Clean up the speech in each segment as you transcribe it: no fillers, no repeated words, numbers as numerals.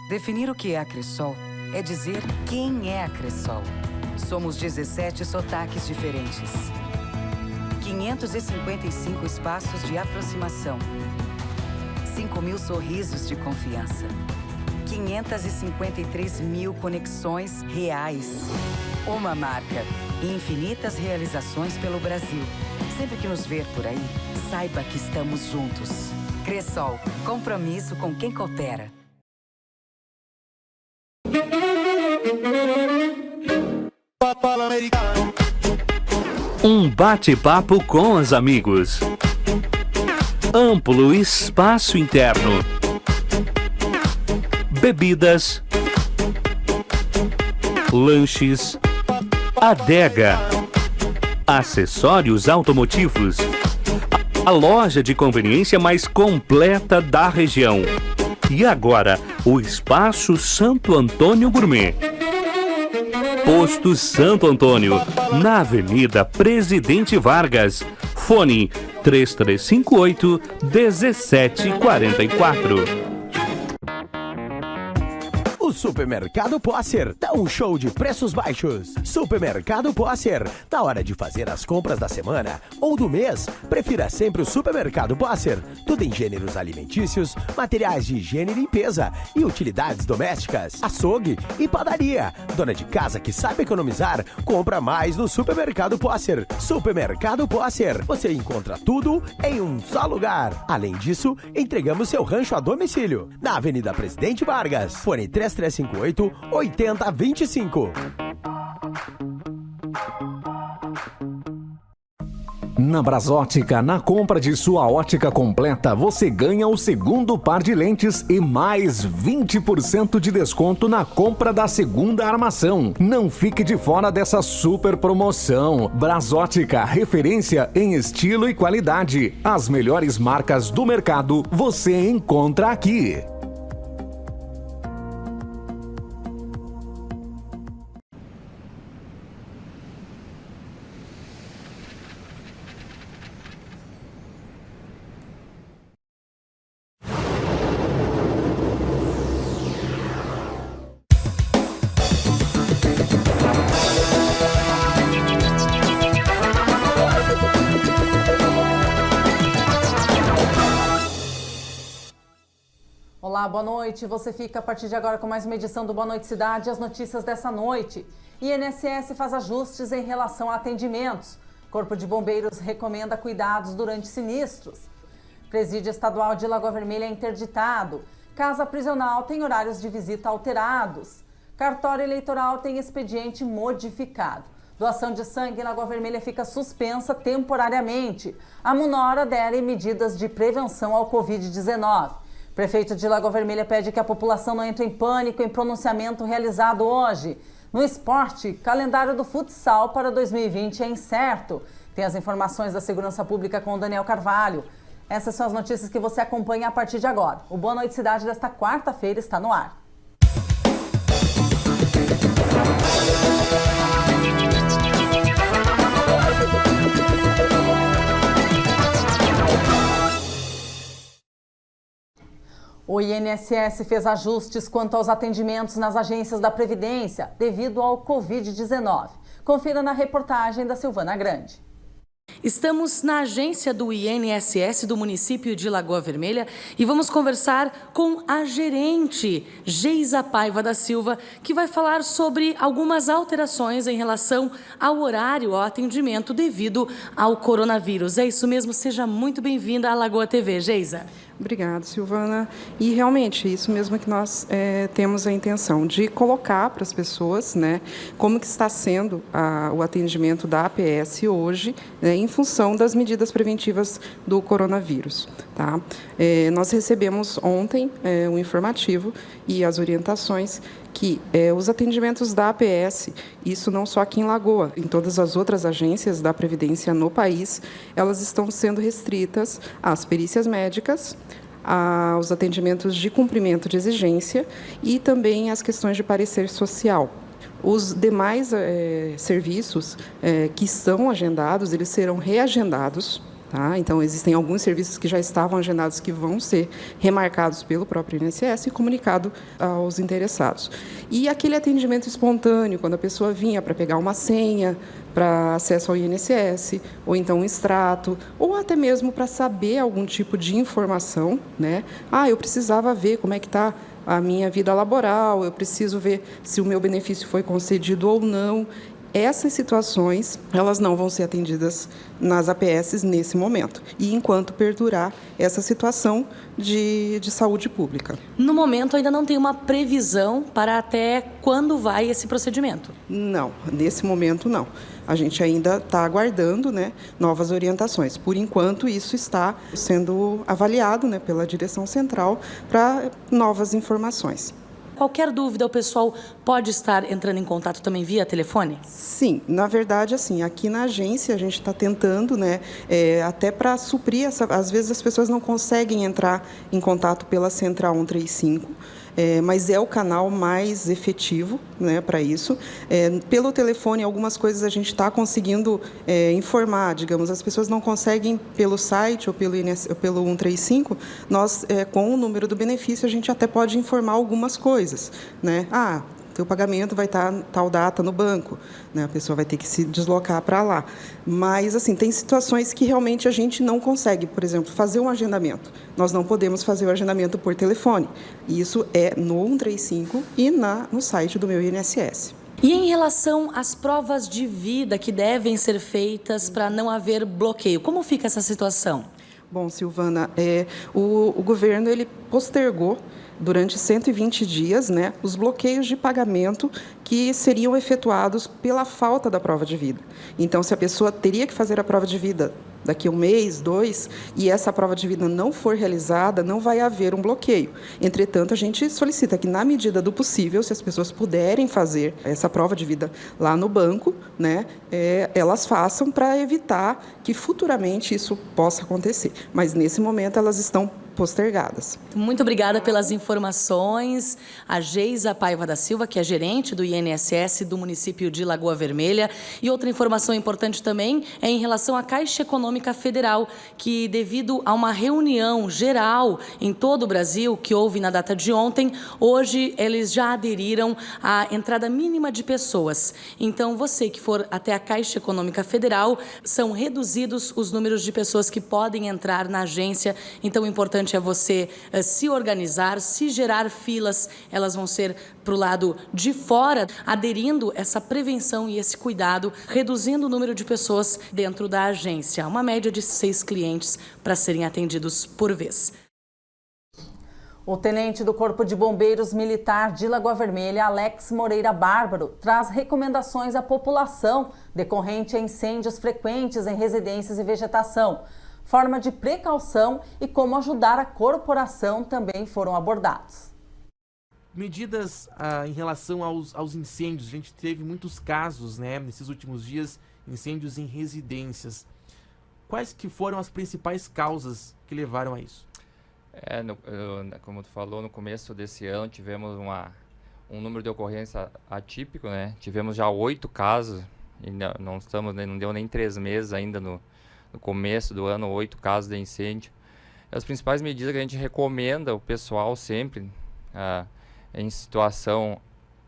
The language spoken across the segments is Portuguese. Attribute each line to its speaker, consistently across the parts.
Speaker 1: Definir o que é a Cressol é dizer quem é a Cressol. Somos 17 sotaques diferentes. 555 espaços de aproximação. 5.000 sorrisos de confiança. 553 mil conexões reais. Uma marca e infinitas realizações pelo Brasil. Sempre que nos ver por aí, saiba que estamos juntos. Cressol, compromisso com quem coopera.
Speaker 2: Um bate-papo com os amigos. Amplo espaço interno. Bebidas. Lanches. Adega. Acessórios automotivos. A loja de conveniência mais completa da região. E agora, o Espaço Santo Antônio Gourmet. Posto Santo Antônio, na Avenida Presidente Vargas. Fone 3358-1744.
Speaker 3: O Supermercado Posser dá um show de preços baixos. Supermercado Posser, na hora de fazer as compras da semana ou do mês, prefira sempre o Supermercado Posser. Tudo em gêneros alimentícios, materiais de higiene e limpeza e utilidades domésticas, açougue e padaria. Dona de casa que sabe economizar, compra mais no Supermercado Posser. Supermercado Posser, você encontra tudo em um só lugar. Além disso, entregamos seu rancho a domicílio, na Avenida Presidente Vargas. Fone 3358-8025.
Speaker 4: Na Brasótica, na compra de sua ótica completa, você ganha o segundo par de lentes e mais 20% de desconto na compra da segunda armação. Não fique de fora dessa super promoção. Brasótica, referência em estilo e qualidade. As melhores marcas do mercado você encontra aqui.
Speaker 5: Olá, boa noite. Você fica a partir de agora com mais uma edição do Boa Noite Cidade. As notícias dessa noite. INSS faz ajustes em relação a atendimentos. Corpo de Bombeiros recomenda cuidados durante sinistros. Presídio Estadual de Lagoa Vermelha é interditado. Casa prisional tem horários de visita alterados. Cartório eleitoral tem expediente modificado. Doação de sangue em Lagoa Vermelha fica suspensa temporariamente. A Munora adere medidas de prevenção ao Covid-19. Prefeito de Lagoa Vermelha pede que a população não entre em pânico em pronunciamento realizado hoje. No esporte, calendário do futsal para 2020 é incerto. Tem as informações da Segurança Pública com o Daniel Carvalho. Essas são as notícias que você acompanha a partir de agora. O Boa Noite Cidade desta quarta-feira está no ar. O INSS fez ajustes quanto aos atendimentos nas agências da Previdência devido ao Covid-19. Confira na reportagem da Silvana Grande.
Speaker 6: Estamos na agência do INSS do município de Lagoa Vermelha e vamos conversar com a gerente, Geisa Paiva da Silva, que vai falar sobre algumas alterações em relação ao horário, ao atendimento devido ao coronavírus. É isso mesmo, seja muito bem-vinda à Lagoa TV, Geisa.
Speaker 7: Obrigada, Silvana. E realmente, isso mesmo que nós temos a intenção de colocar para as pessoas, né, como que está sendo o atendimento da APS hoje, né, em função das medidas preventivas do coronavírus. Tá? Nós recebemos ontem um informativo e as orientações que os atendimentos da APS, isso não só aqui em Lagoa, em todas as outras agências da Previdência no país, elas estão sendo restritas às perícias médicas, aos atendimentos de cumprimento de exigência e também às questões de parecer social. Os demais serviços que estão agendados, eles serão reagendados, Tá? Então, existem alguns serviços que já estavam agendados que vão ser remarcados pelo próprio INSS e comunicado aos interessados. E aquele atendimento espontâneo, quando a pessoa vinha para pegar uma senha, para acesso ao INSS, ou então um extrato, ou até mesmo para saber algum tipo de informação, né? Eu precisava ver como é que está a minha vida laboral, eu preciso ver se o meu benefício foi concedido ou não. Essas situações, elas não vão ser atendidas nas APS nesse momento, e enquanto perdurar essa situação de saúde pública.
Speaker 6: No momento, ainda não tem uma previsão para até quando vai esse procedimento?
Speaker 7: Não, nesse momento não. A gente ainda está aguardando, né, novas orientações. Por enquanto, isso está sendo avaliado, né, pela direção central para novas informações.
Speaker 6: Qualquer dúvida, o pessoal pode estar entrando em contato também via telefone?
Speaker 7: Sim, na verdade, assim, aqui na agência a gente está tentando, né, até para suprir às vezes as pessoas não conseguem entrar em contato pela Central 135, mas é o canal mais efetivo, né, para isso. Pelo telefone, algumas coisas a gente está conseguindo informar, digamos, as pessoas não conseguem pelo site ou pelo 135, nós, com o número do benefício, a gente até pode informar algumas coisas, né? Teu pagamento vai estar tal data no banco, né? A pessoa vai ter que se deslocar para lá. Mas, assim, tem situações que realmente a gente não consegue, por exemplo, fazer um agendamento. Nós não podemos fazer o agendamento por telefone. Isso é no 135 e no site do meu INSS.
Speaker 6: E em relação às provas de vida que devem ser feitas para não haver bloqueio, como fica essa situação?
Speaker 7: Bom, Silvana, o governo ele postergou durante 120 dias, né, os bloqueios de pagamento que seriam efetuados pela falta da prova de vida. Então, se a pessoa teria que fazer a prova de vida daqui a 1 mês, 2, e essa prova de vida não for realizada, não vai haver um bloqueio. Entretanto, a gente solicita que, na medida do possível, se as pessoas puderem fazer essa prova de vida lá no banco, né, elas façam para evitar que futuramente isso possa acontecer. Mas, nesse momento, elas estão postergadas.
Speaker 6: Muito obrigada pelas informações. A Geisa Paiva da Silva, que é gerente do INSS do município de Lagoa Vermelha. E outra informação importante também é em relação à Caixa Econômica Federal, que devido a uma reunião geral em todo o Brasil, que houve na data de ontem, hoje eles já aderiram à entrada mínima de pessoas. Então, você que for até a Caixa Econômica Federal, são reduzidos os números de pessoas que podem entrar na agência. Então, o importante é você se organizar, se gerar filas, elas vão ser para o lado de fora, aderindo essa prevenção e esse cuidado, reduzindo o número de pessoas dentro da agência. Uma média de 6 clientes para serem atendidos por vez.
Speaker 5: O tenente do Corpo de Bombeiros Militar de Lagoa Vermelha, Alex Moreira Bárbaro, traz recomendações à população decorrente a incêndios frequentes em residências e vegetação. Forma de precaução e como ajudar a corporação também foram abordados.
Speaker 8: Medidas em relação aos incêndios. A gente teve muitos casos, né, nesses últimos dias, incêndios em residências. Quais que foram as principais causas que levaram a isso?
Speaker 9: Como tu falou, no começo desse ano tivemos um número de ocorrência atípico, né? Tivemos já 8 casos, e não deu nem 3 meses ainda no começo do ano, 8 casos de incêndio. As principais medidas que a gente recomenda o pessoal sempre, em situação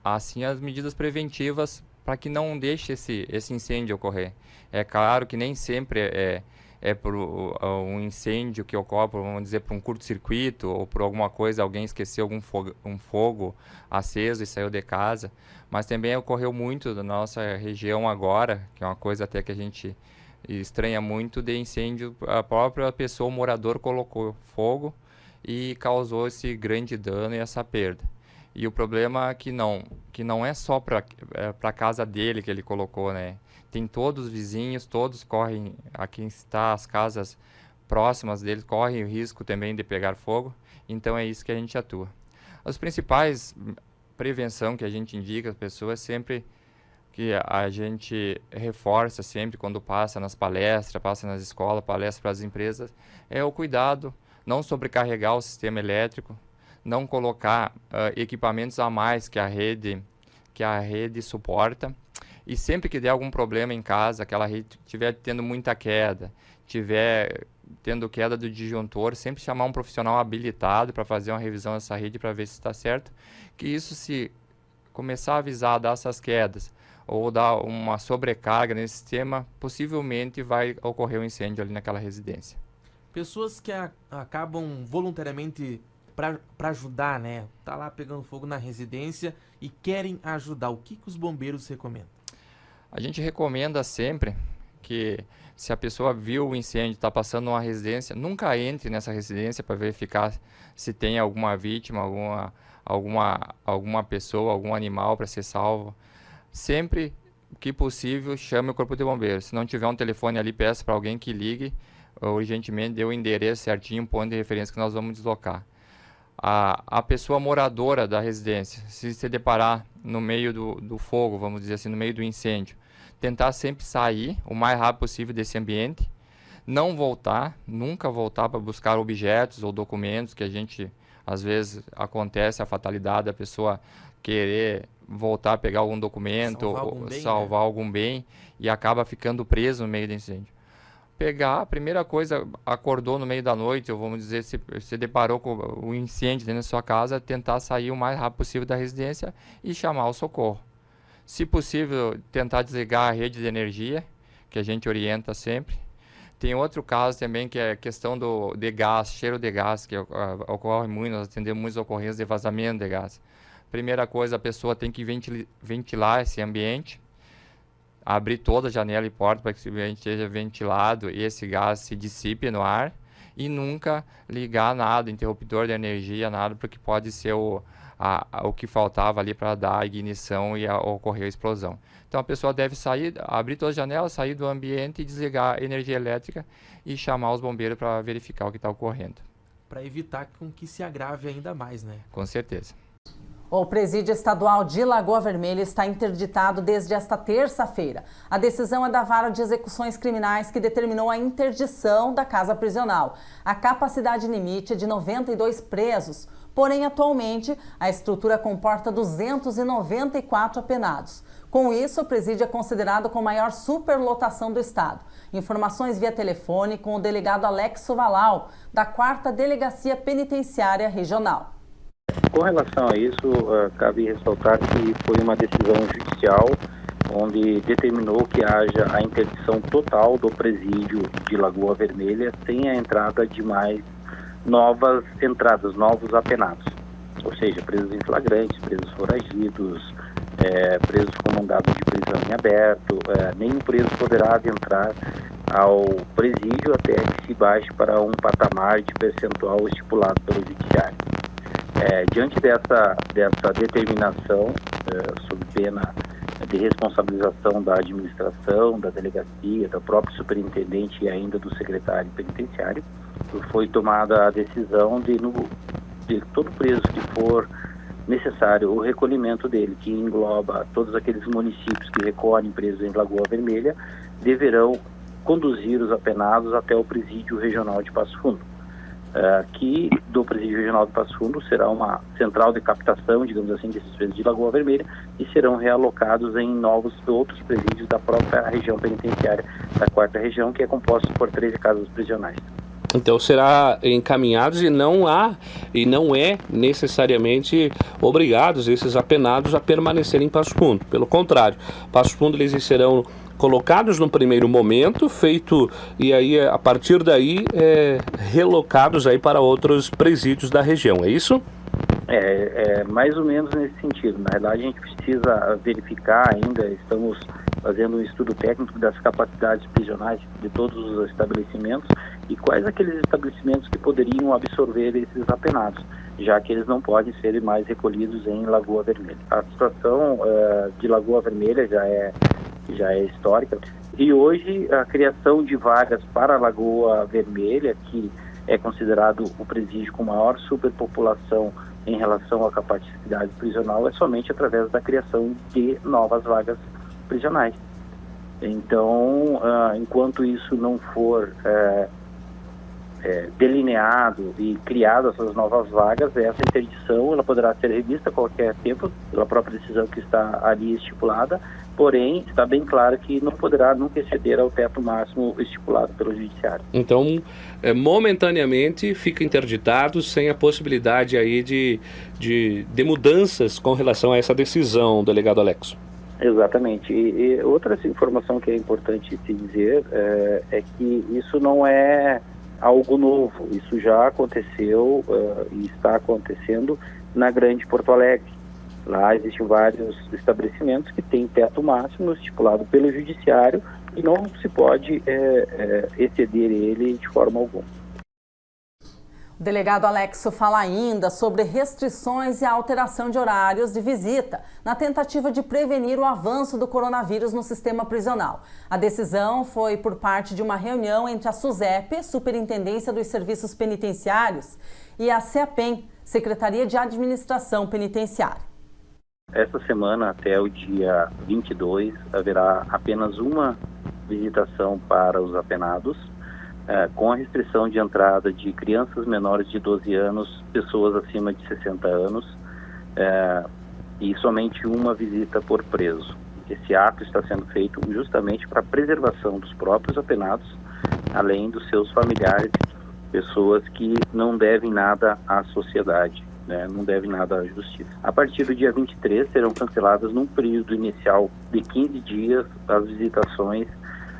Speaker 9: assim, as medidas preventivas para que não deixe esse incêndio ocorrer. É claro que nem sempre é por um incêndio que ocorre, vamos dizer, por um curto-circuito ou por alguma coisa, alguém esqueceu um fogo aceso e saiu de casa, mas também ocorreu muito na nossa região agora, que é uma coisa até que a gente estranha muito, de incêndio. A própria pessoa, o morador, colocou fogo e causou esse grande dano e essa perda. E o problema é que não é só para a casa dele que ele colocou, né? Tem todos os vizinhos, todos correm, aqui está as casas próximas deles, correm o risco também de pegar fogo, então é isso que a gente atua. As principais prevenção que a gente indica às pessoas sempre, que a gente reforça sempre quando passa nas palestras, passa nas escolas, palestra para as empresas, é o cuidado, não sobrecarregar o sistema elétrico, não colocar equipamentos a mais que a rede suporta, E sempre que der algum problema em casa, aquela rede estiver tendo muita queda, tiver tendo queda do disjuntor, sempre chamar um profissional habilitado para fazer uma revisão dessa rede para ver se está certo. Que isso, se começar a avisar, dar essas quedas ou dar uma sobrecarga nesse sistema, possivelmente vai ocorrer um incêndio ali naquela residência.
Speaker 8: Pessoas que acabam voluntariamente para ajudar, né? Tá lá pegando fogo na residência e querem ajudar. O que os bombeiros recomendam?
Speaker 9: A gente recomenda sempre que, se a pessoa viu o incêndio, está passando numa residência, nunca entre nessa residência para verificar se tem alguma vítima, alguma pessoa, algum animal para ser salvo. Sempre que possível, chame o Corpo de Bombeiros. Se não tiver um telefone ali, peça para alguém que ligue urgentemente, dê o endereço certinho, um ponto de referência que nós vamos deslocar. A pessoa moradora da residência, se deparar no meio do fogo, vamos dizer assim, no meio do incêndio, tentar sempre sair o mais rápido possível desse ambiente, não voltar, nunca voltar para buscar objetos ou documentos, que a gente, às vezes, acontece a fatalidade da pessoa querer voltar a pegar algum documento, salvar algum bem, e acaba ficando preso no meio do incêndio. Pegar, a primeira coisa, acordou no meio da noite, ou vamos dizer, se deparou com o incêndio dentro da sua casa, tentar sair o mais rápido possível da residência e chamar o socorro. Se possível, tentar desligar a rede de energia, que a gente orienta sempre. Tem outro caso também, que é a questão de gás, cheiro de gás, que ocorre muito, nós atendemos muitas ocorrências de vazamento de gás. Primeira coisa, a pessoa tem que ventilar esse ambiente, abrir toda a janela e porta para que esse ambiente esteja ventilado e esse gás se dissipe no ar, e nunca ligar nada, interruptor de energia, nada, porque pode ser o que faltava ali para dar a ignição e ocorrer a explosão. Então a pessoa deve sair, abrir todas as janelas, sair do ambiente e desligar a energia elétrica e chamar os bombeiros para verificar o que está ocorrendo.
Speaker 8: Para evitar que se agrave ainda mais, né?
Speaker 9: Com certeza.
Speaker 5: O Presídio Estadual de Lagoa Vermelha está interditado desde esta terça-feira. A decisão é da Vara de Execuções Criminais, que determinou a interdição da casa prisional. A capacidade limite é de 92 presos, porém, atualmente, a estrutura comporta 294 apenados. Com isso, o presídio é considerado com maior superlotação do estado. Informações via telefone com o delegado Alex Valau, da 4ª Delegacia Penitenciária Regional.
Speaker 10: Com relação a isso, cabe ressaltar que foi uma decisão judicial onde determinou que haja a interdição total do presídio de Lagoa Vermelha sem a entrada de mais novas entradas, novos apenados. Ou seja, presos em flagrantes, presos foragidos, presos com mandado de prisão em aberto, nenhum preso poderá adentrar ao presídio até que se baixe para um patamar de percentual estipulado pelo judiciário. Diante dessa determinação, sob pena de responsabilização da administração, da delegacia, do próprio superintendente e ainda do secretário penitenciário, foi tomada a decisão de todo preso que for necessário o recolhimento dele, que engloba todos aqueles municípios que recolhem presos em Lagoa Vermelha, deverão conduzir os apenados até o presídio regional de Passo Fundo. Que do presídio regional de Passo Fundo será uma central de captação, digamos assim, desses presos de Lagoa Vermelha, e serão realocados em outros presídios da própria região penitenciária da 4ª região, que é composta por 13 casas prisionais.
Speaker 2: Então será encaminhados e não é necessariamente obrigados esses apenados a permanecer em Passo Fundo. Pelo contrário, Passo Fundo eles serão colocados no primeiro momento, e aí a partir daí relocados aí para outros presídios da região, é isso?
Speaker 10: Mais ou menos nesse sentido. Na verdade, a gente precisa verificar ainda, estamos fazendo um estudo técnico das capacidades prisionais de todos os estabelecimentos e quais aqueles estabelecimentos que poderiam absorver esses apenados, já que eles não podem ser mais recolhidos em Lagoa Vermelha. A situação de Lagoa Vermelha já é histórica, e hoje a criação de vagas para a Lagoa Vermelha, que é considerado o presídio com maior superpopulação em relação à capacidade prisional, é somente através da criação de novas vagas prisionais. Então, enquanto isso não for delineado e criado essas novas vagas, essa interdição ela poderá ser revista a qualquer tempo pela própria decisão que está ali estipulada, porém está bem claro que não poderá nunca exceder ao teto máximo estipulado pelo Judiciário.
Speaker 2: Então, momentaneamente fica interditado sem a possibilidade aí de mudanças com relação a essa decisão, delegado Alexo.
Speaker 10: Exatamente. E outra informação que é importante se dizer é que isso não é algo novo. Isso já aconteceu e está acontecendo na Grande Porto Alegre. Lá existem vários estabelecimentos que têm teto máximo estipulado pelo Judiciário e não se pode exceder ele de forma alguma.
Speaker 5: O delegado Alexo fala ainda sobre restrições e a alteração de horários de visita, na tentativa de prevenir o avanço do coronavírus no sistema prisional. A decisão foi por parte de uma reunião entre a SUSEP, Superintendência dos Serviços Penitenciários, e a CEAPEN, Secretaria de Administração Penitenciária.
Speaker 10: Esta semana, até o dia 22, haverá apenas uma visitação para os apenados, com a restrição de entrada de crianças menores de 12 anos, pessoas acima de 60 anos, e somente uma visita por preso. Esse ato está sendo feito justamente para a preservação dos próprios apenados, além dos seus familiares, pessoas que não devem nada à sociedade, não devem nada à justiça. A partir do dia 23, serão canceladas num período inicial de 15 dias as visitações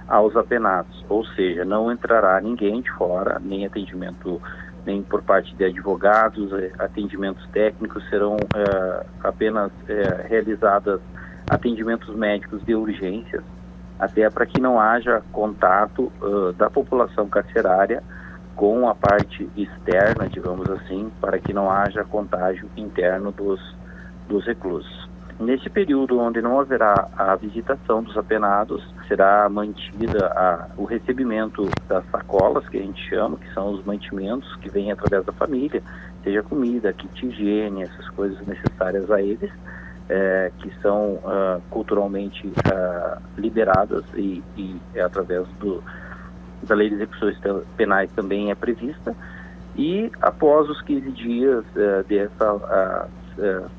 Speaker 10: aos apenados, ou seja, não entrará ninguém de fora, nem atendimento, nem por parte de advogados, atendimentos técnicos, serão apenas realizadas atendimentos médicos de urgências, até para que não haja contato da população carcerária com a parte externa, digamos assim, para que não haja contágio interno dos reclusos. Nesse período onde não haverá a visitação dos apenados, será mantida o recebimento das sacolas, que a gente chama, que são os mantimentos que vêm através da família, seja comida, kit higiene, essas coisas necessárias a eles, que são culturalmente liberadas e através da lei de execuções penais também é prevista. E após os 15 dias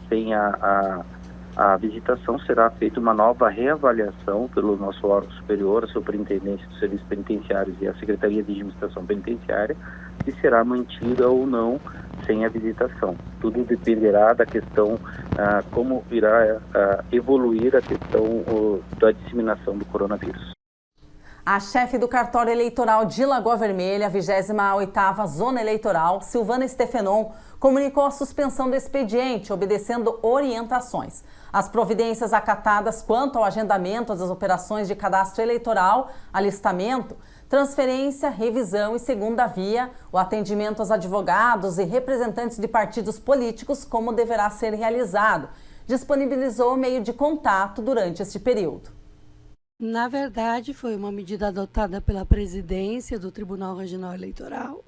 Speaker 10: sem a visitação, será feita uma nova reavaliação pelo nosso órgão superior, a Superintendência dos Serviços Penitenciários e a Secretaria de Administração Penitenciária, se será mantida ou não sem a visitação. Tudo dependerá da questão, como irá evoluir a questão da disseminação do coronavírus.
Speaker 5: A chefe do cartório eleitoral de Lagoa Vermelha, 28ª Zona Eleitoral, Silvana Stefenon, comunicou a suspensão do expediente, obedecendo orientações. As providências acatadas quanto ao agendamento das operações de cadastro eleitoral, alistamento, transferência, revisão e segunda via, o atendimento aos advogados e representantes de partidos políticos, como deverá ser realizado, disponibilizou meio de contato durante este período.
Speaker 11: Na verdade, foi uma medida adotada pela presidência do Tribunal Regional Eleitoral,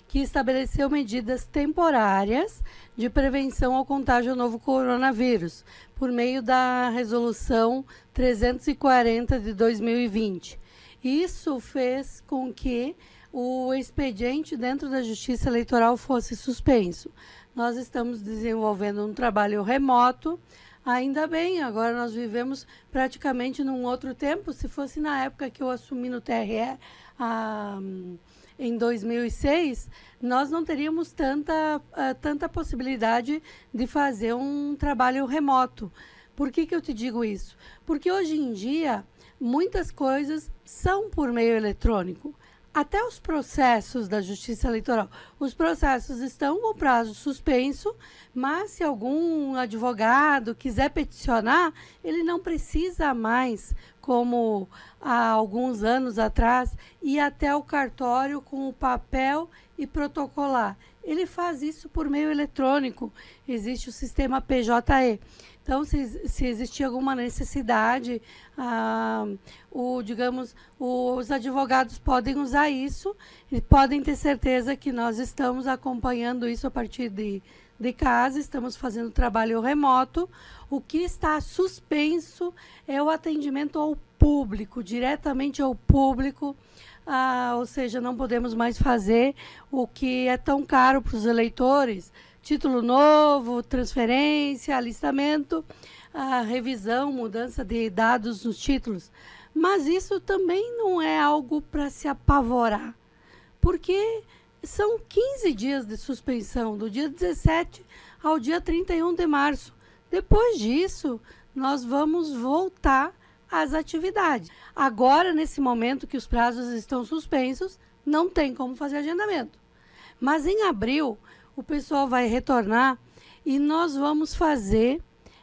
Speaker 11: que estabeleceu medidas temporárias de prevenção ao contágio ao novo coronavírus, por meio da Resolução 340 de 2020. Isso fez com que o expediente dentro da Justiça Eleitoral fosse suspenso. Nós estamos desenvolvendo um trabalho remoto. Ainda bem, agora nós vivemos praticamente num outro tempo. Se fosse na época que eu assumi no TRE, em 2006, nós não teríamos tanta possibilidade de fazer um trabalho remoto. Por que eu te digo isso? Porque hoje em dia, muitas coisas são por meio eletrônico. Até os processos da Justiça Eleitoral. Os processos estão com prazo suspenso, mas se algum advogado quiser peticionar, ele não precisa mais, como há alguns anos atrás, ir até o cartório com o papel e protocolar. Ele faz isso por meio eletrônico. Existe o sistema PJE. Então, se existir alguma necessidade, os advogados podem usar isso e podem ter certeza que nós estamos acompanhando isso a partir de casa, estamos fazendo trabalho remoto. O que está suspenso é o atendimento ao público, diretamente ao público, ou seja, não podemos mais fazer o que é tão caro para os eleitores, título novo, transferência, alistamento, a revisão, mudança de dados nos títulos. Mas isso também não é algo para se apavorar, porque são 15 dias de suspensão, do dia 17 ao dia 31 de março. Depois disso, nós vamos voltar às atividades. Agora, nesse momento que os prazos estão suspensos, não tem como fazer agendamento. Mas em abril, o pessoal vai retornar e nós vamos fazer...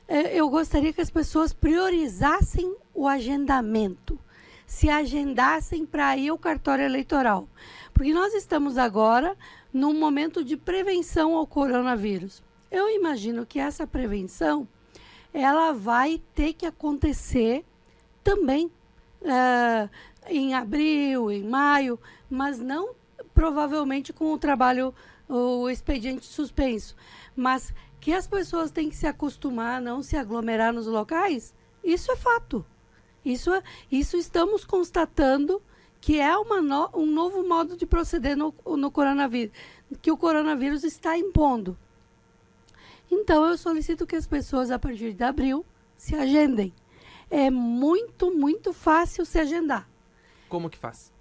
Speaker 11: Eu gostaria que as pessoas priorizassem o agendamento, se agendassem para ir ao cartório eleitoral. Porque nós estamos agora num momento de prevenção ao coronavírus. Eu imagino que essa prevenção, ela vai ter que acontecer também em abril, em maio, mas não provavelmente com o trabalho, o expediente suspenso. Mas que as pessoas têm que se acostumar a não se aglomerar nos locais, isso é fato. Isso estamos constatando que é um novo modo de proceder no coronavírus, que o coronavírus está impondo. Então, eu solicito que as pessoas, a partir de abril, se agendem. É muito, muito fácil se agendar.
Speaker 8: Como que faz?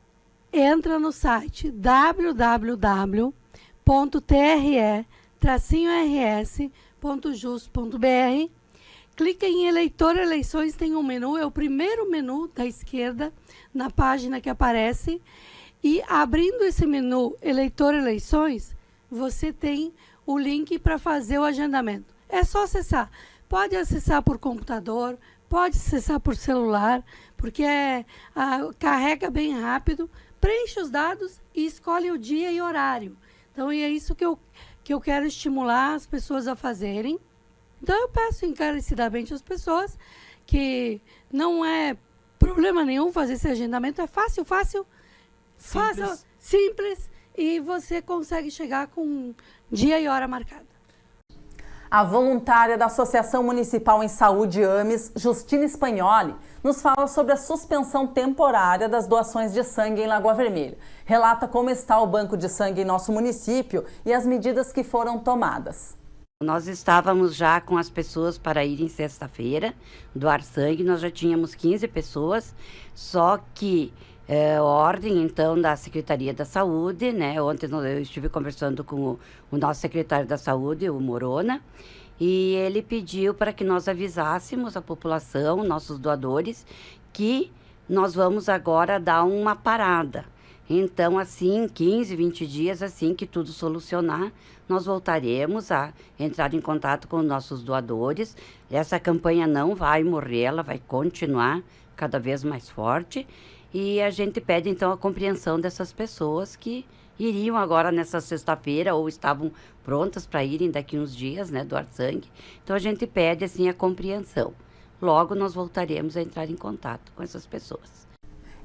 Speaker 11: Entra no site www.tre-rs.jus.br, clica em Eleitor Eleições, tem um menu, é o primeiro menu da esquerda, na página que aparece, e abrindo esse menu Eleitor Eleições, você tem o link para fazer o agendamento. É só acessar. Pode acessar por computador, pode acessar por celular, porque carrega bem rápido, preenche os dados e escolhe o dia e horário. Então, é isso que eu quero estimular as pessoas a fazerem. Então, eu peço encarecidamente às pessoas que não é problema nenhum fazer esse agendamento, é fácil, simples, e você consegue chegar com dia e hora marcada.
Speaker 5: A voluntária da Associação Municipal em Saúde AMES, Justina Spagnoli, nos fala sobre a suspensão temporária das doações de sangue em Lagoa Vermelha. Relata como está o banco de sangue em nosso município e as medidas que foram tomadas.
Speaker 12: Nós estávamos já com as pessoas para ir em sexta-feira doar sangue, nós já tínhamos 15 pessoas, só que ordem então da Secretaria da Saúde, né? Ontem eu estive conversando com o nosso secretário da Saúde, o Morona, e ele pediu para que nós avisássemos a população, nossos doadores, que nós vamos agora dar uma parada. Então, assim, 15, 20 dias, assim que tudo solucionar, nós voltaremos a entrar em contato com nossos doadores. Essa campanha não vai morrer, ela vai continuar cada vez mais forte. E a gente pede, então, a compreensão dessas pessoas que iriam agora nessa sexta-feira ou estavam prontas para irem daqui uns dias, né, doar sangue. Então, a gente pede, assim, a compreensão. Logo, nós voltaremos a entrar em contato com essas pessoas.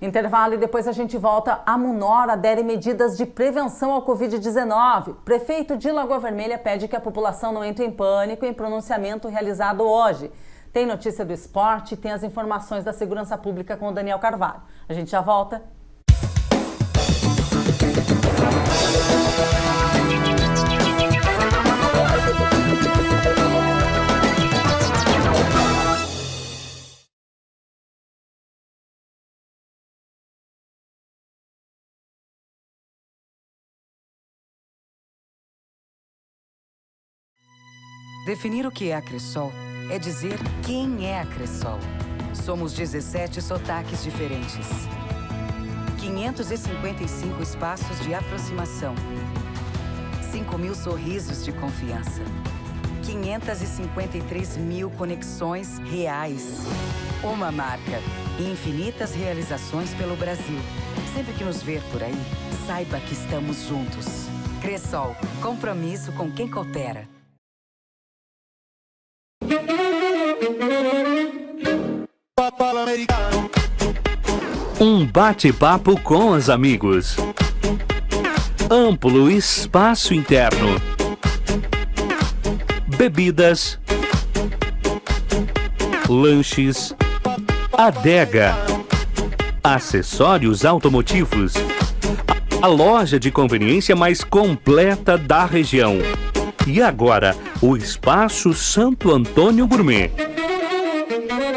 Speaker 5: Intervalo e depois a gente volta. A Munor adere medidas de prevenção ao Covid-19. Prefeito de Lagoa Vermelha pede que a população não entre em pânico em pronunciamento realizado hoje. Tem notícia do esporte e tem as informações da segurança pública com o Daniel Carvalho. A gente já volta.
Speaker 1: Definir o que é a Cressol é dizer quem é a Cressol. Somos 17 sotaques diferentes. 555 espaços de aproximação. 5.000 sorrisos de confiança. 553 mil conexões reais. Uma marca e infinitas realizações pelo Brasil. Sempre que nos ver por aí, saiba que estamos juntos. Cressol, compromisso com quem coopera.
Speaker 2: Um bate-papo com os amigos. Amplo espaço interno. Bebidas. Lanches. Adega. Acessórios automotivos. A loja de conveniência mais completa da região. E agora, o Espaço Santo Antônio Gourmet.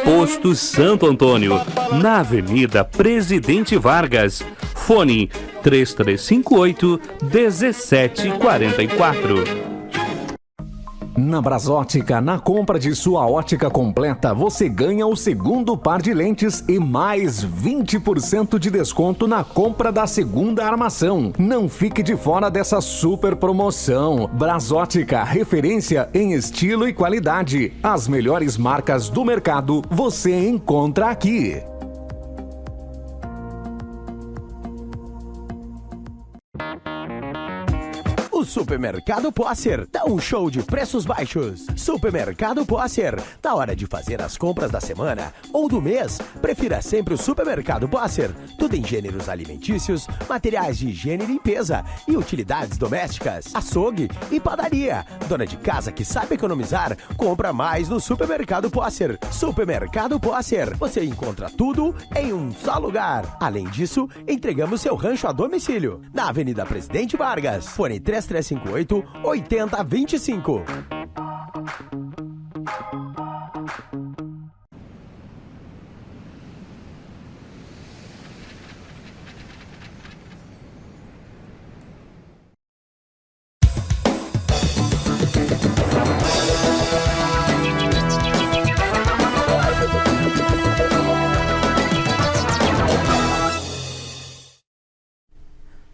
Speaker 2: Posto Santo Antônio, na Avenida Presidente Vargas. Fone 3358-1744.
Speaker 4: Na Brasótica, na compra de sua ótica completa, você ganha o segundo par de lentes e mais 20% de desconto na compra da segunda armação. Não fique de fora dessa super promoção. Brasótica, referência em estilo e qualidade. As melhores marcas do mercado você encontra aqui.
Speaker 3: O Supermercado Posser dá um show de preços baixos. Supermercado Posser, na hora de fazer as compras da semana ou do mês, prefira sempre o Supermercado Posser. Tudo em gêneros alimentícios, materiais de higiene e limpeza e utilidades domésticas, açougue e padaria. Dona de casa que sabe economizar, compra mais no Supermercado Posser. Supermercado Posser, você encontra tudo em um só lugar. Além disso, entregamos seu rancho a domicílio, na Avenida Presidente Vargas. Fone 3358-8025.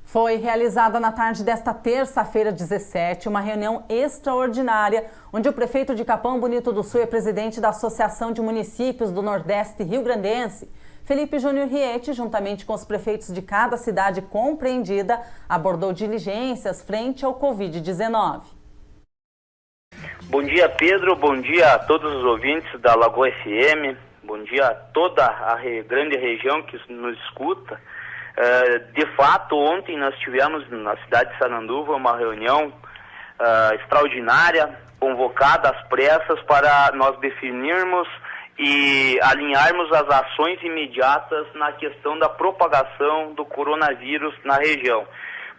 Speaker 5: Foi realizada na tarde desta terça-feira, 17, uma reunião extraordinária, onde o prefeito de Capão Bonito do Sul e presidente da Associação de Municípios do Nordeste Rio-Grandense, Felipe Júnior Riete, juntamente com os prefeitos de cada cidade compreendida, abordou diligências frente ao Covid-19.
Speaker 13: Bom dia, Pedro. Bom dia a todos os ouvintes da Lagoa FM. Bom dia a toda a grande região que nos escuta. De fato, ontem nós tivemos na cidade de Sananduva uma reunião extraordinária, convocada às pressas para nós definirmos e alinharmos as ações imediatas na questão da propagação do coronavírus na região.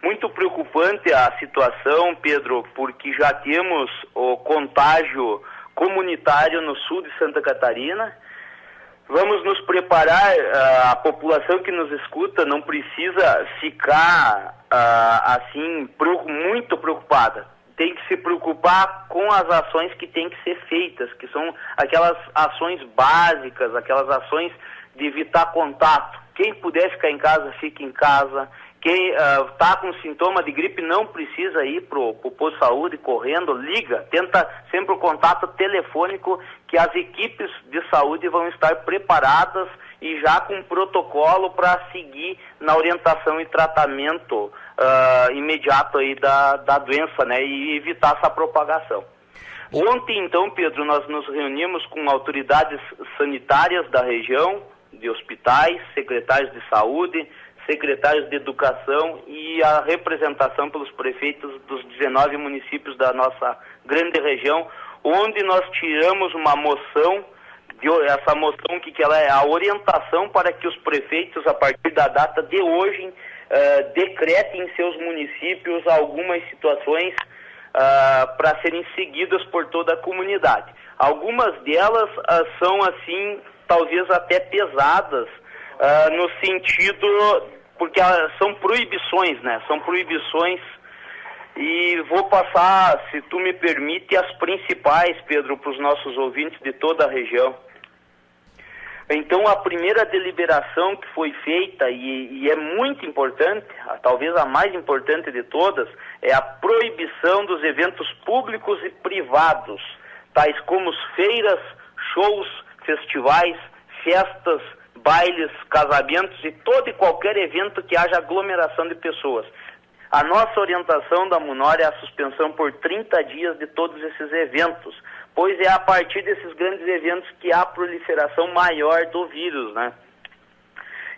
Speaker 13: Muito preocupante a situação, Pedro, porque já temos o contágio comunitário no sul de Santa Catarina. Vamos nos preparar, a população que nos escuta não precisa ficar assim muito preocupada. Tem que se preocupar com as ações que têm que ser feitas, que são aquelas ações básicas, aquelas ações de evitar contato. Quem puder ficar em casa, fique em casa. Quem está com sintoma de gripe não precisa ir para o posto de saúde correndo, liga, tenta sempre o contato telefônico, que as equipes de saúde vão estar preparadas e já com protocolo para seguir na orientação e tratamento imediato aí da doença, né, e evitar essa propagação. Ontem, então, Pedro, nós nos reunimos com autoridades sanitárias da região, de hospitais, secretários de saúde, secretários de educação e a representação pelos prefeitos dos 19 municípios da nossa grande região, onde nós tiramos uma moção, essa moção que ela é a orientação para que os prefeitos, a partir da data de hoje, decretem em seus municípios algumas situações para serem seguidas por toda a comunidade. Algumas delas são, assim, talvez até pesadas, no sentido, porque são proibições, né? São proibições, e vou passar, se tu me permite, as principais, Pedro, para os nossos ouvintes de toda a região. Então, a primeira deliberação que foi feita, e é muito importante, talvez a mais importante de todas, é a proibição dos eventos públicos e privados, tais como feiras, shows, festivais, festas, bailes, casamentos e todo e qualquer evento que haja aglomeração de pessoas. A nossa orientação da Munor é a suspensão por 30 dias de todos esses eventos, pois é a partir desses grandes eventos que há proliferação maior do vírus, né?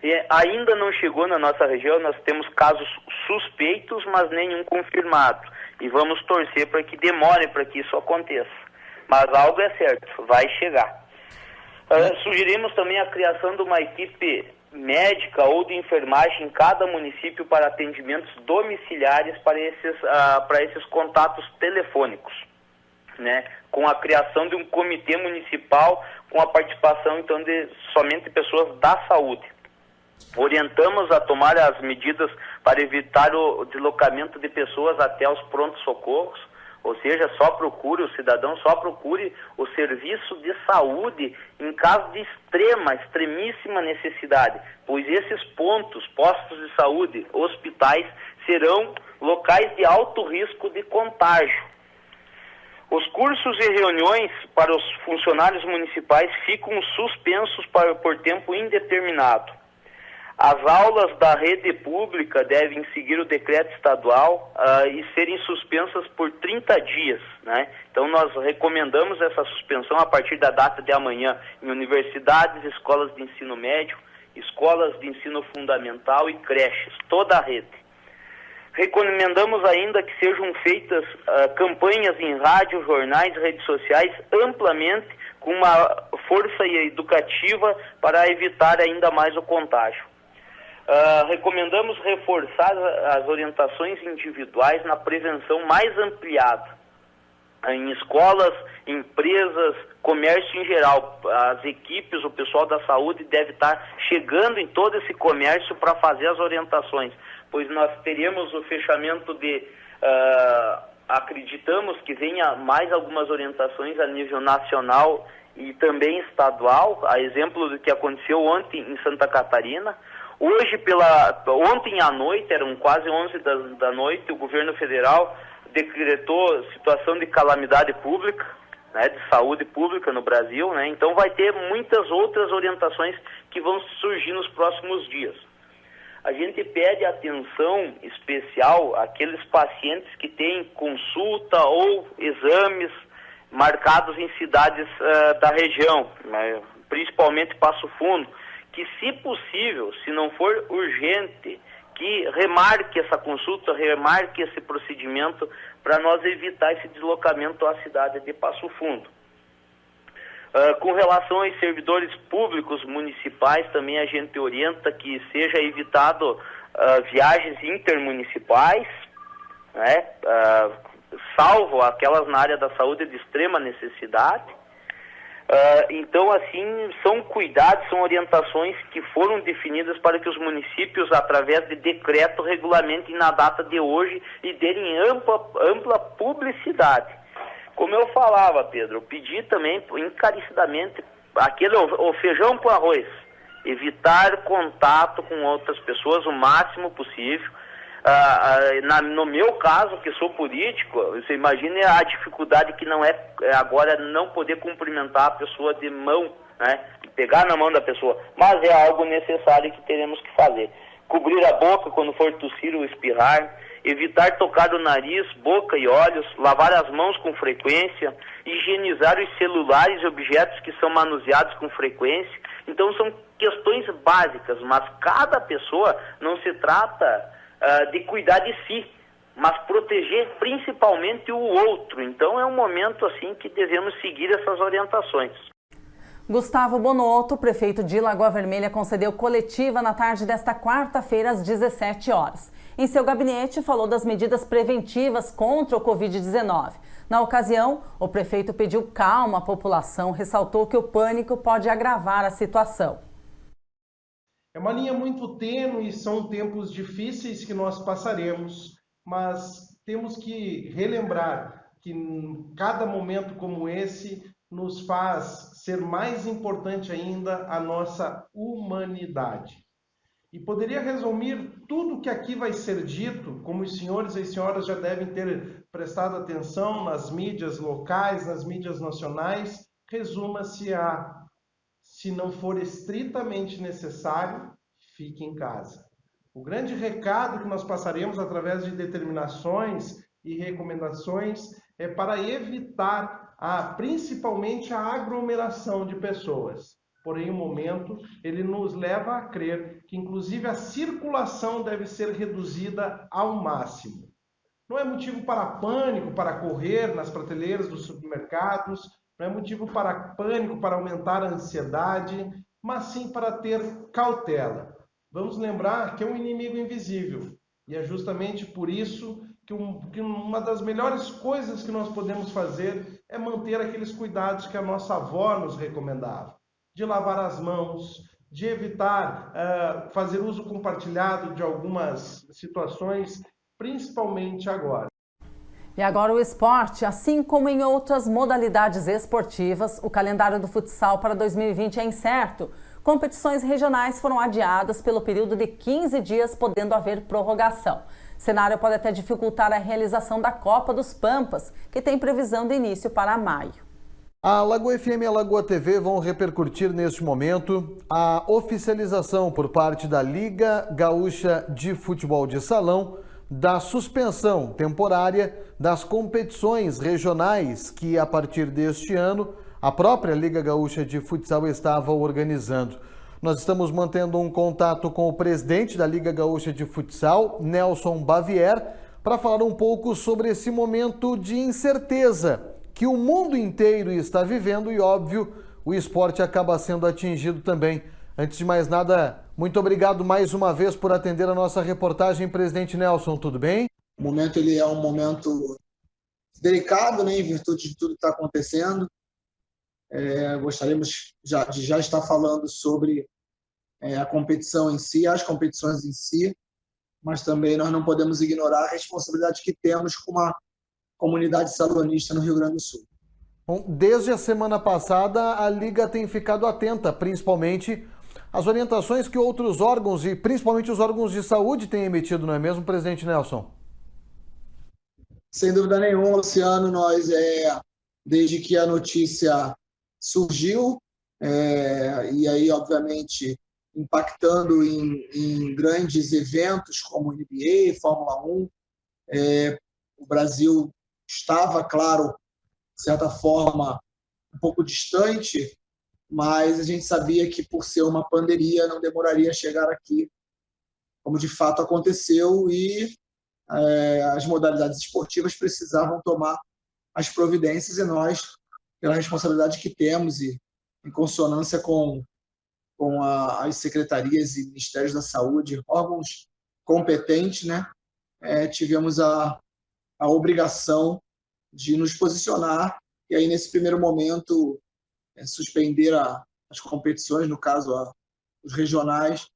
Speaker 13: E ainda não chegou na nossa região, nós temos casos suspeitos, mas nenhum confirmado. E vamos torcer para que demore para que isso aconteça. Mas algo é certo, vai chegar. Sugerimos também a criação de uma equipe médica ou de enfermagem em cada município para atendimentos domiciliares para esses contatos telefônicos, né? Com a criação de um comitê municipal com a participação então de somente pessoas da saúde. Orientamos a tomar as medidas para evitar o deslocamento de pessoas até os prontos-socorros, ou seja, o cidadão só procure o serviço de saúde em caso de extremíssima necessidade, pois esses postos de saúde, hospitais, serão locais de alto risco de contágio. Os cursos e reuniões para os funcionários municipais ficam suspensos por tempo indeterminado. As aulas da rede pública devem seguir o decreto estadual e serem suspensas por 30 dias, né? Então nós recomendamos essa suspensão a partir da data de amanhã em universidades, escolas de ensino médio, escolas de ensino fundamental e creches, toda a rede. Recomendamos ainda que sejam feitas campanhas em rádio, jornais, redes sociais amplamente com uma força educativa para evitar ainda mais o contágio. Recomendamos reforçar as orientações individuais na prevenção mais ampliada, em escolas, empresas, comércio em geral. As equipes, o pessoal da saúde deve estar chegando em todo esse comércio para fazer as orientações, pois nós teremos o fechamento acreditamos que venha mais algumas orientações a nível nacional e também estadual, a exemplo do que aconteceu ontem em Santa Catarina. Ontem à noite, eram quase 11 da noite, o governo federal decretou situação de calamidade pública, né, de saúde pública no Brasil, né? Então vai ter muitas outras orientações que vão surgir nos próximos dias. A gente pede atenção especial àqueles pacientes que têm consulta ou exames marcados em cidades da região, né, principalmente Passo Fundo, que, se possível, se não for urgente, que remarque essa consulta, remarque esse procedimento para nós evitar esse deslocamento à cidade de Passo Fundo. Com relação aos servidores públicos municipais, também a gente orienta que seja evitado viagens intermunicipais, né, salvo aquelas na área da saúde de extrema necessidade. Então, assim, são cuidados, são orientações que foram definidas para que os municípios, através de decreto, regulamentem na data de hoje e derem ampla publicidade. Como eu falava, Pedro, eu pedi também encarecidamente o feijão com arroz, evitar contato com outras pessoas o máximo possível. No meu caso, que sou político, você imagine a dificuldade que não é agora não poder cumprimentar a pessoa de mão, né? Pegar na mão da pessoa, mas é algo necessário que teremos que fazer. Cobrir a boca quando for tossir ou espirrar, evitar tocar o nariz, boca e olhos, lavar as mãos com frequência, higienizar os celulares e objetos que são manuseados com frequência. Então são questões básicas, mas cada pessoa não se trata de cuidar de si, mas proteger principalmente o outro. Então é um momento assim que devemos seguir essas orientações.
Speaker 5: Gustavo Bonotto, prefeito de Lagoa Vermelha, concedeu coletiva na tarde desta quarta-feira às 17 horas. Em seu gabinete, falou das medidas preventivas contra o Covid-19. Na ocasião, o prefeito pediu calma à população, ressaltou que o pânico pode agravar a situação.
Speaker 14: É uma linha muito tênue, são tempos difíceis que nós passaremos, mas temos que relembrar que cada momento como esse nos faz ser mais importante ainda a nossa humanidade. E poderia resumir tudo que aqui vai ser dito, como os senhores e senhoras já devem ter prestado atenção nas mídias locais, nas mídias nacionais, resuma-se a: se não for estritamente necessário, fique em casa. O grande recado que nós passaremos através de determinações e recomendações é para evitar principalmente a aglomeração de pessoas. Porém, o momento ele nos leva a crer que, inclusive, a circulação deve ser reduzida ao máximo. Não é motivo para pânico, para correr nas prateleiras dos supermercados, não é motivo para pânico, para aumentar a ansiedade. mas sim para ter cautela. Vamos lembrar que é um inimigo invisível, e é justamente por isso que uma das melhores coisas que nós podemos fazer é manter aqueles cuidados que a nossa avó nos recomendava, de lavar as mãos, de evitar fazer uso compartilhado de algumas situações, principalmente agora.
Speaker 5: E agora o esporte. Assim como em outras modalidades esportivas, o calendário do futsal para 2020 é incerto. Competições regionais foram adiadas pelo período de 15 dias, podendo haver prorrogação. O cenário pode até dificultar a realização da Copa dos Pampas, que tem previsão de início para maio.
Speaker 15: A Lagoa FM e a Lagoa TV vão repercutir neste momento a oficialização por parte da Liga Gaúcha de Futebol de Salão da suspensão temporária das competições regionais que, a partir deste ano, a própria Liga Gaúcha de Futsal estava organizando. Nós estamos mantendo um contato com o presidente da Liga Gaúcha de Futsal, Nelson Bavier, para falar um pouco sobre esse momento de incerteza que o mundo inteiro está vivendo e, óbvio, o esporte acaba sendo atingido também. Antes de mais nada, muito obrigado mais uma vez por atender a nossa reportagem, presidente Nelson, tudo bem?
Speaker 16: O momento ele é um momento delicado, né, em virtude de tudo que está acontecendo. Gostaríamos de já estar falando sobre a competição em si, as competições em si, mas também nós não podemos ignorar a responsabilidade que temos com a comunidade salonista no Rio Grande do Sul.
Speaker 15: Bom, desde a semana passada, a Liga tem ficado atenta, principalmente às orientações que outros órgãos, e principalmente os órgãos de saúde, têm emitido, não é mesmo, presidente Nelson?
Speaker 16: Sem dúvida nenhuma, Luciano, nós, desde que a notícia surgiu, e aí, obviamente, impactando em grandes eventos como NBA, Fórmula 1, o Brasil estava, claro, de certa forma, um pouco distante, mas a gente sabia que, por ser uma pandemia, não demoraria a chegar aqui, como de fato aconteceu, e as modalidades esportivas precisavam tomar as providências, e nós, pela responsabilidade que temos e em consonância com as secretarias e ministérios da saúde, órgãos competentes, né, tivemos a obrigação de nos posicionar e aí, nesse primeiro momento, suspender as competições, no caso, os regionais,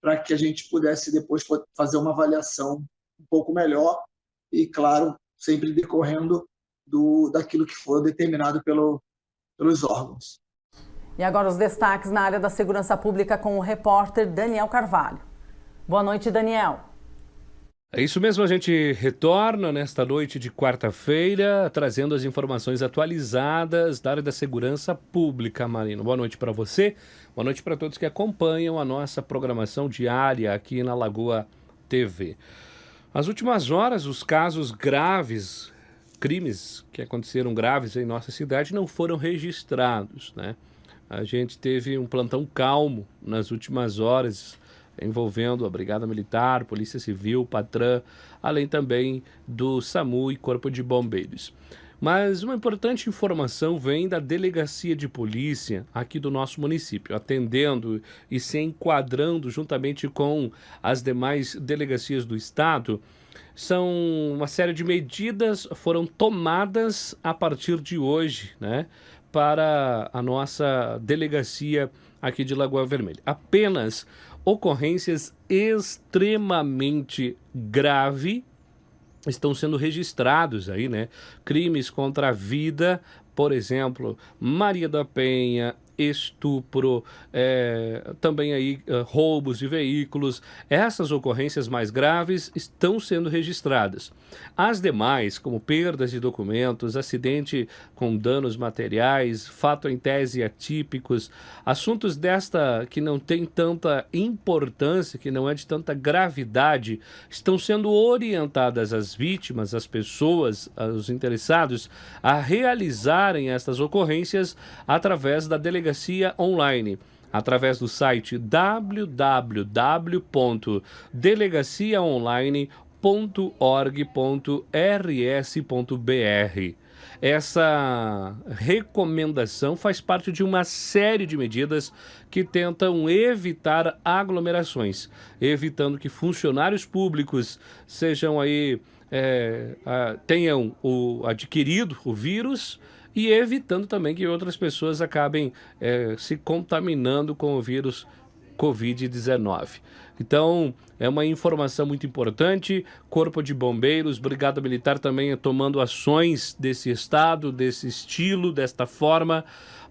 Speaker 16: para que a gente pudesse depois fazer uma avaliação um pouco melhor e, claro, sempre decorrendo daquilo que for determinado pelos órgãos.
Speaker 5: E agora os destaques na área da segurança pública com o repórter Daniel Carvalho. Boa noite, Daniel.
Speaker 2: É isso mesmo, a gente retorna nesta noite de quarta-feira, trazendo as informações atualizadas da área da segurança pública, Marino. Boa noite para você, boa noite para todos que acompanham a nossa programação diária aqui na Lagoa TV. Nas últimas horas, os casos graves, crimes que aconteceram graves em nossa cidade não foram registrados, né? A gente teve um plantão calmo nas últimas horas, envolvendo a Brigada Militar, Polícia Civil, Patran, além também do SAMU e Corpo de Bombeiros. Mas uma importante informação vem da Delegacia de Polícia aqui do nosso município, atendendo e se enquadrando juntamente com as demais delegacias do estado. São uma série de medidas foram tomadas a partir de hoje, né, para a nossa delegacia aqui de Lagoa Vermelha. Apenas ocorrências extremamente graves estão sendo registrados aí, né? Crimes contra a vida, por exemplo, Maria da Penha, estupro, também aí roubos de veículos. Essas ocorrências mais graves estão sendo registradas. As demais, como perdas de documentos, acidente com danos materiais, fato em tese atípicos, assuntos desta que não tem tanta importância, que não é de tanta gravidade, estão sendo orientadas as vítimas, as pessoas, os interessados, a realizarem estas ocorrências através da delegacia online, através do site www.delegaciaonline.org.rs.br. essa recomendação faz parte de uma série de medidas que tentam evitar aglomerações, evitando que funcionários públicos sejam aí, tenham adquirido o vírus e evitando também que outras pessoas acabem se contaminando com o vírus Covid-19. Então, é uma informação muito importante. Corpo de Bombeiros, Brigada Militar também tomando ações desse estado, desse estilo, desta forma,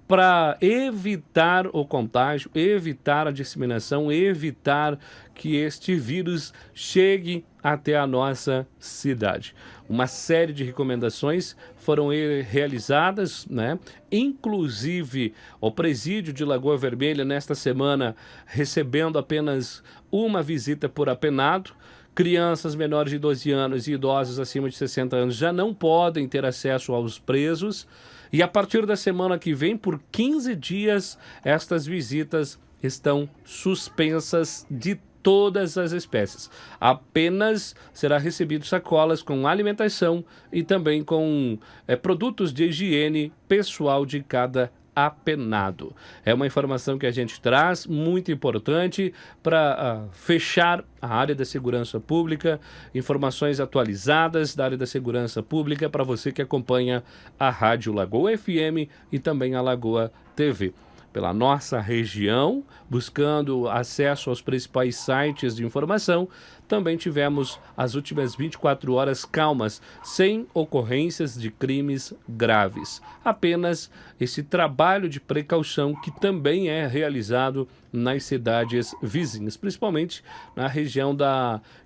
Speaker 2: para evitar o contágio, evitar a disseminação, evitar que este vírus chegue até a nossa cidade. Uma série de recomendações foram realizadas, né? Inclusive o presídio de Lagoa Vermelha nesta semana recebendo apenas uma visita por apenado. Crianças menores de 12 anos e idosos acima de 60 anos já não podem ter acesso aos presos. E a partir da semana que vem, por 15 dias, estas visitas estão suspensas de todas as espécies. Apenas será recebido sacolas com alimentação e também com produtos de higiene pessoal de cada apenado. É uma informação que a gente traz, muito importante para fechar a área da segurança pública, informações atualizadas da área da segurança pública para você que acompanha a Rádio Lagoa FM e também a Lagoa TV. Pela nossa região, buscando acesso aos principais sites de informação, também tivemos as últimas 24 horas calmas, sem ocorrências de crimes graves. Apenas esse trabalho de precaução que também é realizado nas cidades vizinhas, principalmente na região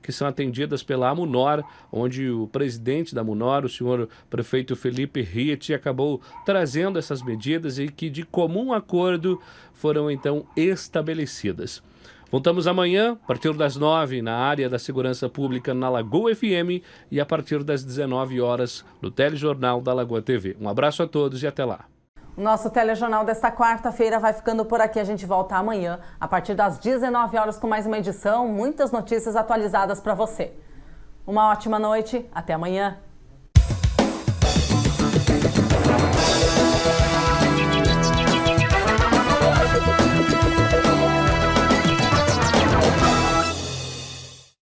Speaker 2: que são atendidas pela AMUNOR, onde o presidente da AMUNOR, o senhor prefeito Felipe Riet, acabou trazendo essas medidas e que de comum acordo foram então estabelecidas. Voltamos amanhã, a partir das 9h, na área da segurança pública na Lagoa FM e a partir das 19 horas no Telejornal da Lagoa TV. Um abraço a todos e até lá.
Speaker 5: O nosso telejornal desta quarta-feira vai ficando por aqui. A gente volta amanhã, a partir das 19 horas, com mais uma edição, muitas notícias atualizadas para você. Uma ótima noite, até amanhã.